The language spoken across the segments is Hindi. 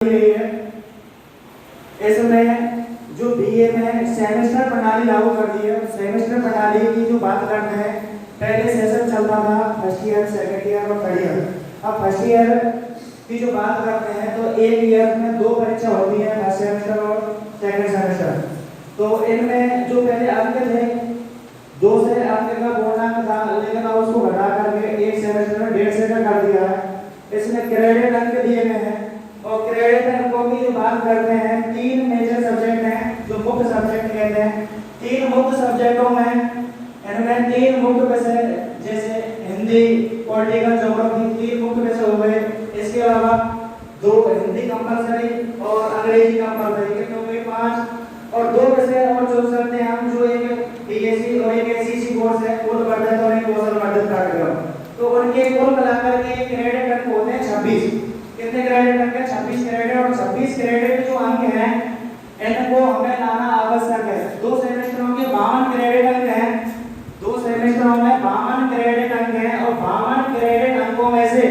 रही है। इसमें जो बीए में सेमेस्टर प्रणाली लागू कर दी है। सेमेस्टर प्रणाली की जो बात करते हैं, पहले सेशन चलता था फर्स्ट ईयर, सेकंड ईयर और थर्ड ईयर। अब फर्स्ट ईयर की जो बात करते हैं तो एक ईयर में दो परीक्षा होती है, फर्स्ट सेमेस्टर और सेकंड सेमेस्टर। तो इनमें जो पहले अंक थे 2 से अंक का पूर्णांक था, लेकिन अब उसको घटा करके एक सेमेस्टर में 1.5 से कर दिया है। इसमें क्रेडिट अंक दिए गए हैं और क्रेडिट अंकों की जो बात करते हैं, 3 मेजर सब्जेक्ट हैं जो मुख्य सब्जेक्ट कहते हैं। 3 मुख्य सब्जेक्टों में इनमें 3 मुख्य विषय जैसे हिंदी, पॉलिटिकल, ज्योग्राफी 3 मुख्य विषय हो गए। इसके अलावा 2 हिंदी कंपलसरी और अंग्रेजी कंपलसरी, कितने हो गए 5। और 2 विषय और चूज करते हैं हम, जो एक बीएससी और एक एससीसी कोर्स है, कुल वर्धित और एक कौशल वर्धित पाठ्यक्रम। तो उनके कुल मिलाकर के क्रेडिट अंक होते हैं 26। कितने क्रेडिट अंक है? 26 क्रेडिट। और 26 क्रेडिट जो अंक हैं इनको हमें लाना आवश्यक है। 2 सेमेस्टरों के 52 क्रेडिट अंक हैं। 2 सेमेस्टरों में 52 क्रेडिट अंक हैं और 52 क्रेडिट अंकों में से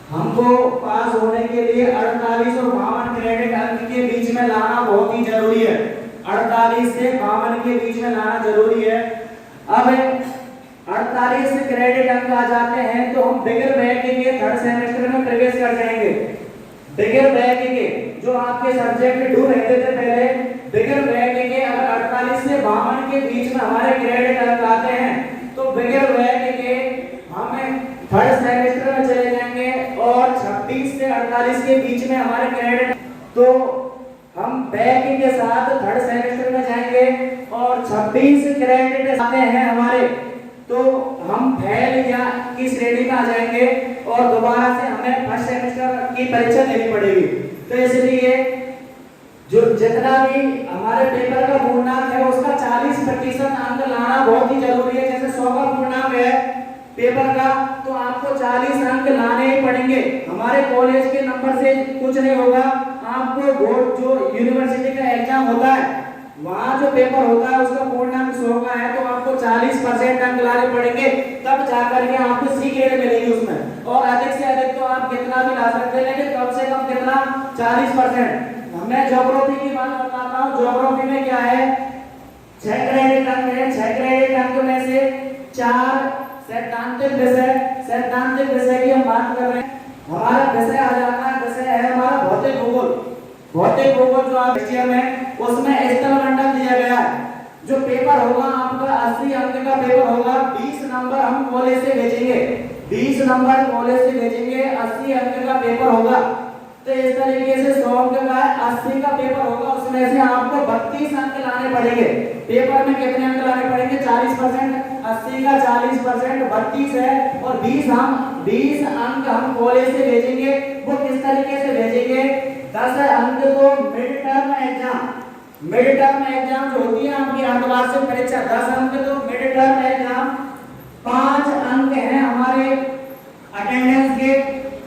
हमको पास होने के लिए 48 और 52 क्रेडिट अंक के बीच में लाना बहुत ही जरूरी है। 48 से 52 के बीच में लाना जरूरी है। अब 48 क्रेडिट अंक आ जाते हैं तो हम बगैर बैक के थर्ड सेमेस्टर में प्रवेश कर जाएंगे। बगैर बैक के जो आपके सब्जेक्ट 2 रहते थे पहले, बगैर बैक के अगर 48 से 52 के बीच में हमारे क्रेडिट अंक आते हैं तो बगैर बैक के हमें थर्ड सेमेस्टर में चले जाएंगे और 26 से 48 के बीच में हमारे क्रेडिट, तो हम बैक के साथ थर्ड सेमेस्टर में जाएंगे और 26 क्रेडिट आते हैं हमारे, तो हम फेल या की श्रेणी में आ जाएंगे और दोबारा से हमें फर्स्ट सेमेस्टर की परीक्षा देनी पड़ेगी। तो इसलिए जो जितना भी हमारे पेपर का पूर्णांक है उसका 40% अंक लाना बहुत ही जरूरी है। जैसे 100 का पूर्णांक है पेपर का तो आपको 40 अंक लाने ही पड़ेंगे। हमारे कॉलेज के नंबर से कुछ नहीं होगा। आपको बोर्ड जो यूनिवर्सिटी का एग्जाम होता है वहाँ जो पेपर होता है उसका पूर्णांक 100 का है तो आपको 40% अंक लाने पड़ेंगे, तब जाकर के आपको सी ग्रेड मिलेगी उसमें। और अधिक से अधिक तो आप कितना भी ला सकते हैं, लेकिन कम से कम कितना 40%। मैं ज्योग्राफी की बात बताता हूँ। ज्योग्राफी में क्या है, 6 क्रेडिट अंक है। 6 क्रेडिट अंक में से 4 सैद्धांतिक विषय की हम बात कर रहे हैं। हमारा विषय आ जाता है, विषय है हमारा भौतिक भूगोल। भौतिक भूगोल जो आप में उसमें स्थल मंडल दिया गया है। जो पेपर होगा आपका 80 अंक का पेपर होगा। 20 नंबर हम कॉलेज से भेजेंगे, 20 नंबर कॉलेज से भेजेंगे, 80 अंक का पेपर होगा। तो इस तरीके से 100 अंक का 80 का पेपर होगा, उसमें से आपको 32 अंक लाने पड़ेंगे। पेपर में कितने अंक लाने पड़ेंगे? 40%। 80 का 40% 32 है और 20 अंक हम कॉलेज से भेजेंगे। वो किस तरीके से भेजेंगे? 10 अंक को मिड टर्म एग्जाम जो होती है आपकी अर्धवार्षिक परीक्षा, 10 अंक तो मिड टर्म एग्जाम। 5 अंक हैं हमारे अटेंडेंस के।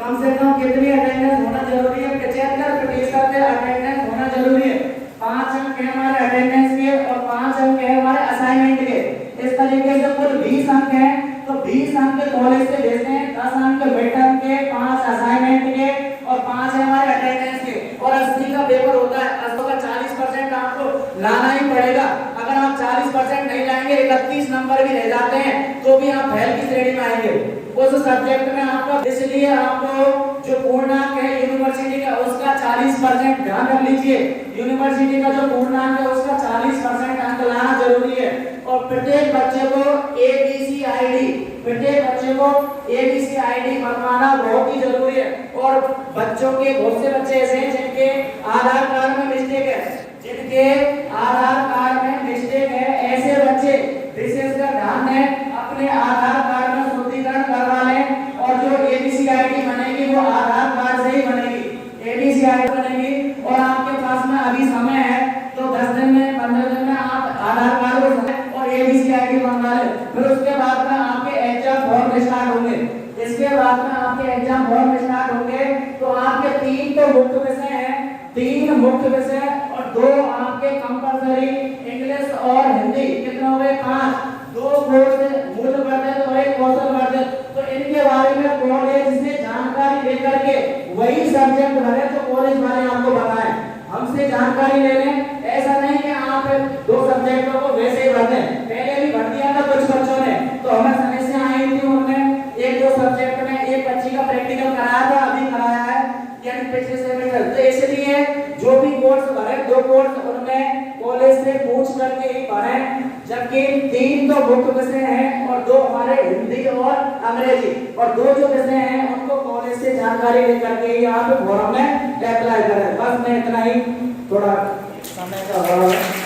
कम से कम कितनी अटेंडेंस होना जरूरी है? 75% अटेंडेंस होना जरूरी है। 5 अंक है हमारे अटेंडेंस के और 5 अंक है हमारे असाइनमेंट के। इस तरीके से कुल 20 अंक हैं। तो 20 अंक कॉलेज से भेजते हैं, 10 अंक मिड टर्म के, 5 असाइनमेंट के और 5 है हमारे अटेंडेंस के। और 80 का पेपर होता है, 80 का 40% आपको लाना ही पड़ेगा। अगर आप 40% नहीं लाएंगे, 31 नंबर भी रह जाते हैं तो भी आप फेल की श्रेणी में आएंगे उस सब्जेक्ट में आपका। इसलिए आपको जो पूर्णांक है यूनिवर्सिटी का उसका 40% ध्यान रख लीजिए। यूनिवर्सिटी का जो पूर्णांक है उसका 40% अंक लाना जरूरी है। और प्रत्येक बच्चे को एबीसी आईडी बनवाना बहुत ही जरूरी है। और बच्चों के बहुत से बच्चे ऐसे हैं जिनके आधार कार्ड में मिस्टेक है, ऐसे बच्चे विशेषकर ध्यान दें, अपने आधार कार्ड में शुद्धिकरण करवा लें और जो एबीसी आईडी बनेगी वो आधार कार्ड से ही बनेगी। एबीसी आईडी बनेगी और आपके पास में अभी समय है तो 10 दिन में 15 दिन में आप आधार कार्ड को और एबीसी आईडी बनवा लें। फिर उसके बाद में आपके एग्जाम फॉर्म स्टार्ट होंगे। इसके बाद में आपके एग्जाम फॉर्म स्टार्ट होंगे तो आपके 3 तो मुख्य विषय हैं, 3 मुख्य विषय और 2 आपके कंपलसरी इंग्लिश और हिंदी। कितने हो गए? 5। 2 कोर्स मूल वर्धित और 1 कौशल वर्धित। तो इनके बारे में कॉलेज से जानकारी लेकर के वही सब्जेक्ट भरे तो जानकारी ले लें। ऐसा नहीं कि आप दो सब्जेक्टों को वैसे ही भर दें, पहले भी भर दिया था कुछ बच्चों ने, तो हमें समस्या आई थी। उन्होंने एक दो सब्जेक्ट में एक बच्ची का प्रैक्टिकल कराया था, अभी कराया है, यानी पिछले सेमेस्टर। तो इसलिए जो भी कोर्स भरे, दो कोर्स उनमें कॉलेज से पूछ करके ही भरे, जबकि 3 तो मुख्य विषय हैं और 2 हमारे हिंदी और अंग्रेजी, और 2 जो विषय हैं उनको कॉलेज से जानकारी लेकर के ही आप फॉर्म में अप्लाई करें। बस मैं इतना ही, थोड़ा समय का अभाव है।